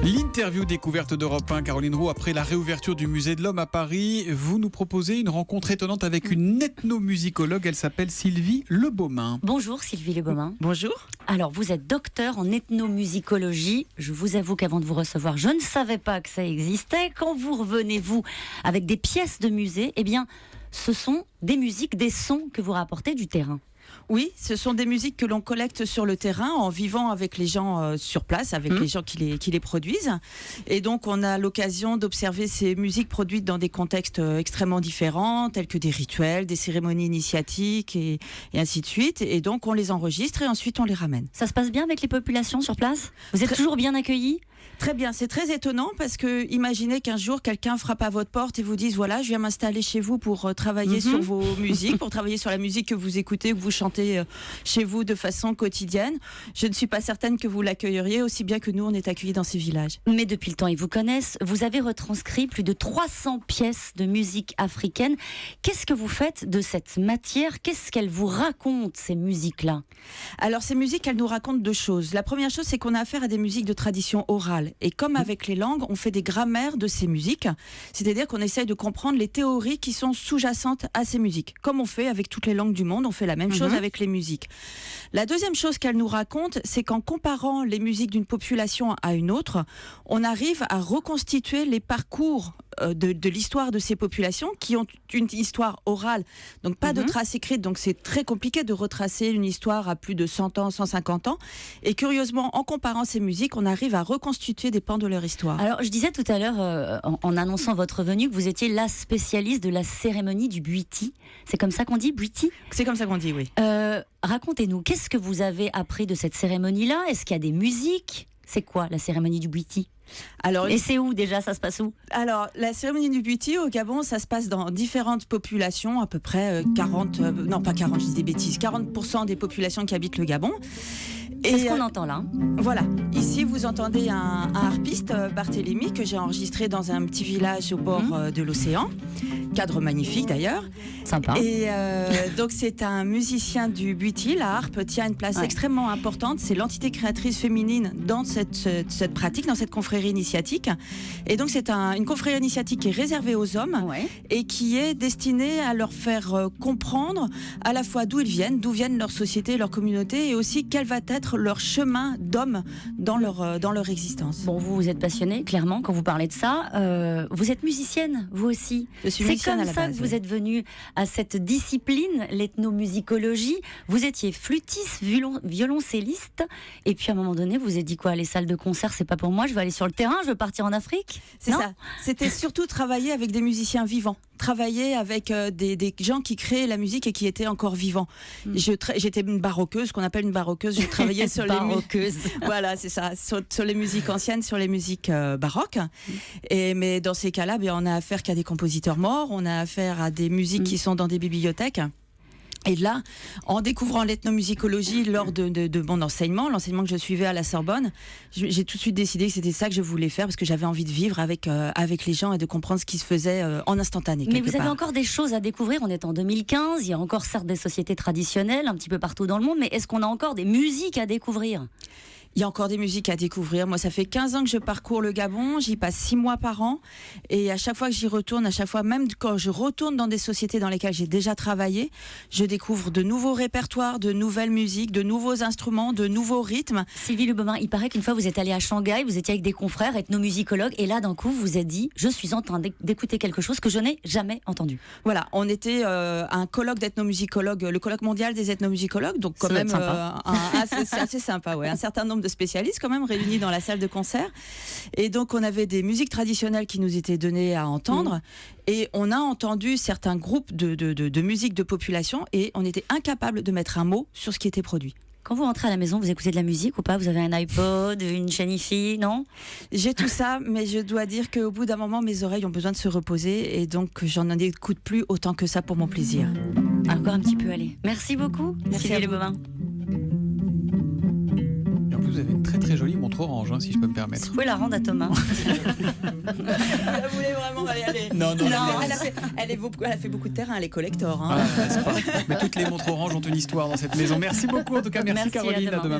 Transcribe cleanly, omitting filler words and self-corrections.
L'interview découverte d'Europe 1, Caroline Roux, après la réouverture du Musée de l'Homme à Paris, vous nous proposez une rencontre étonnante avec une ethnomusicologue. Elle s'appelle Sylvie Lebaumin. Bonjour Sylvie Lebaumin. Bonjour. Alors vous êtes docteur en ethnomusicologie. Je vous avoue qu'avant de vous recevoir, je ne savais pas que ça existait. Quand vous revenez, vous, avec des pièces de musée, eh bien, ce sont des musiques, des sons que vous rapportez du terrain. Oui, ce sont des musiques que l'on collecte sur le terrain en vivant avec les gens sur place, avec les gens qui les produisent. Et donc, on a l'occasion d'observer ces musiques produites dans des contextes extrêmement différents, tels que des rituels, des cérémonies initiatiques et ainsi de suite. Et donc, on les enregistre et ensuite, on les ramène. Ça se passe bien avec les populations sur place ? Vous êtes toujours bien accueillis ? Très bien, c'est très étonnant parce que imaginez qu'un jour quelqu'un frappe à votre porte et vous dise voilà, je viens m'installer chez vous pour travailler sur vos musiques, pour travailler sur la musique que vous écoutez, que vous chantez chez vous de façon quotidienne. Je ne suis pas certaine que vous l'accueilleriez aussi bien que nous on est accueillis dans ces villages. Mais depuis le temps, ils vous connaissent. Vous avez retranscrit plus de 300 pièces de musique africaine. Qu'est-ce que vous faites de cette matière ? Qu'est-ce qu'elles vous racontent, ces musiques-là ? Alors ces musiques, elles nous racontent deux choses. La première chose, c'est qu'on a affaire à des musiques de tradition orale. Et comme avec les langues, on fait des grammaires de ces musiques, c'est-à-dire qu'on essaye de comprendre les théories qui sont sous-jacentes à ces musiques. Comme on fait avec toutes les langues du monde, on fait la même chose avec les musiques. La deuxième chose qu'elle nous raconte, c'est qu'en comparant les musiques d'une population à une autre, on arrive à reconstituer les parcours de l'histoire de ces populations qui ont une histoire orale, donc pas de traces écrites, donc c'est très compliqué de retracer une histoire à plus de 100 ans, 150 ans. Et curieusement, en comparant ces musiques, on arrive à reconstituer des pans de leur histoire. Alors, je disais tout à l'heure, en annonçant votre venue, que vous étiez la spécialiste de la cérémonie du Bwiti. C'est comme ça qu'on dit, Bwiti ? C'est comme ça qu'on dit, oui. Racontez-nous, qu'est-ce que vous avez appris de cette cérémonie-là ? Est-ce qu'il y a des musiques ? C'est quoi la cérémonie du Bwiti ? Alors, et c'est où déjà ? Ça se passe où ? Alors, la cérémonie du Bwiti au Gabon, ça se passe dans différentes populations, à peu près 40% des populations qui habitent le Gabon. C'est ce qu'on entend là. Voilà. Ici, vous entendez un harpiste, Barthélemy, que j'ai enregistré dans un petit village au bord de l'océan. Cadre magnifique d'ailleurs. Sympa. Et donc c'est un musicien du Bwiti. La harpe tient une place extrêmement importante. C'est l'entité créatrice féminine dans cette pratique, dans cette confrérie initiatique. Et donc c'est une confrérie initiatique qui est réservée aux hommes et qui est destinée à leur faire comprendre à la fois d'où viennent leur société, leur communauté, et aussi quel va être leur chemin d'homme dans leur existence. Bon, vous êtes passionnée, clairement, quand vous parlez de ça. Vous êtes musicienne, vous aussi. Je suis C'est comme ça que vous êtes venue à cette discipline, l'ethnomusicologie. Vous étiez flûtiste, violoncelliste, et puis à un moment donné, vous vous êtes dit quoi ? Les salles de concert, c'est pas pour moi, je veux aller sur le terrain, je veux partir en Afrique. C'est ça. C'était surtout travailler avec des musiciens vivants. Travailler avec des gens qui créaient la musique et qui étaient encore vivants. J'étais une baroqueuse, ce qu'on appelle une baroqueuse. Je travaillais sur baroqueuse. Voilà, c'est ça, sur les musiques anciennes, sur les musiques baroques. Mais dans ces cas-là, on a affaire qu'à des compositeurs morts, on a affaire à des musiques qui sont dans des bibliothèques. Et là, en découvrant l'ethnomusicologie lors de mon enseignement, l'enseignement que je suivais à la Sorbonne, j'ai tout de suite décidé que c'était ça que je voulais faire, parce que j'avais envie de vivre avec les gens et de comprendre ce qui se faisait en instantané. Mais vous avez encore des choses à découvrir. On est en 2015, il y a encore certes des sociétés traditionnelles un petit peu partout dans le monde, mais est-ce qu'on a encore des musiques à découvrir ? Il y a encore des musiques à découvrir. Moi, ça fait 15 ans que je parcours le Gabon. J'y passe 6 mois par an. Et à chaque fois que j'y retourne, à chaque fois, même quand je retourne dans des sociétés dans lesquelles j'ai déjà travaillé, je découvre de nouveaux répertoires, de nouvelles musiques, de nouveaux instruments, de nouveaux rythmes. Sylvie Lebaumin, il paraît qu'une fois vous êtes allée à Shanghai, vous étiez avec des confrères ethnomusicologues, et là d'un coup vous vous êtes dit, je suis en train d'écouter quelque chose que je n'ai jamais entendu. Voilà, on était à un colloque d'ethnomusicologues, le colloque mondial des ethnomusicologues, donc quand même c'est assez sympa, un certain nombre de spécialistes quand même réunis dans la salle de concert. Et donc on avait des musiques traditionnelles qui nous étaient données à entendre, et on a entendu certains groupes de musique de population, et on était incapable de mettre un mot sur ce qui était produit. Quand vous rentrez à la maison, vous écoutez de la musique ou pas ? Vous avez un iPod, une chaîne hi-fi, non ? J'ai tout ça, mais je dois dire qu'au bout d'un moment, mes oreilles ont besoin de se reposer, et donc j'en écoute plus autant que ça pour mon plaisir. Encore un petit peu, allez. Merci beaucoup, Sylvie Lebaumin. Vous avez une très très jolie montre orange, si je peux me permettre. Vous pouvez la rendre à Thomas. Elle voulait vraiment aller. Non. Elle a fait beaucoup de terrain, elle est collector. Mais toutes les montres orange ont une histoire dans cette maison. Merci beaucoup, en tout cas, merci Caroline. À demain.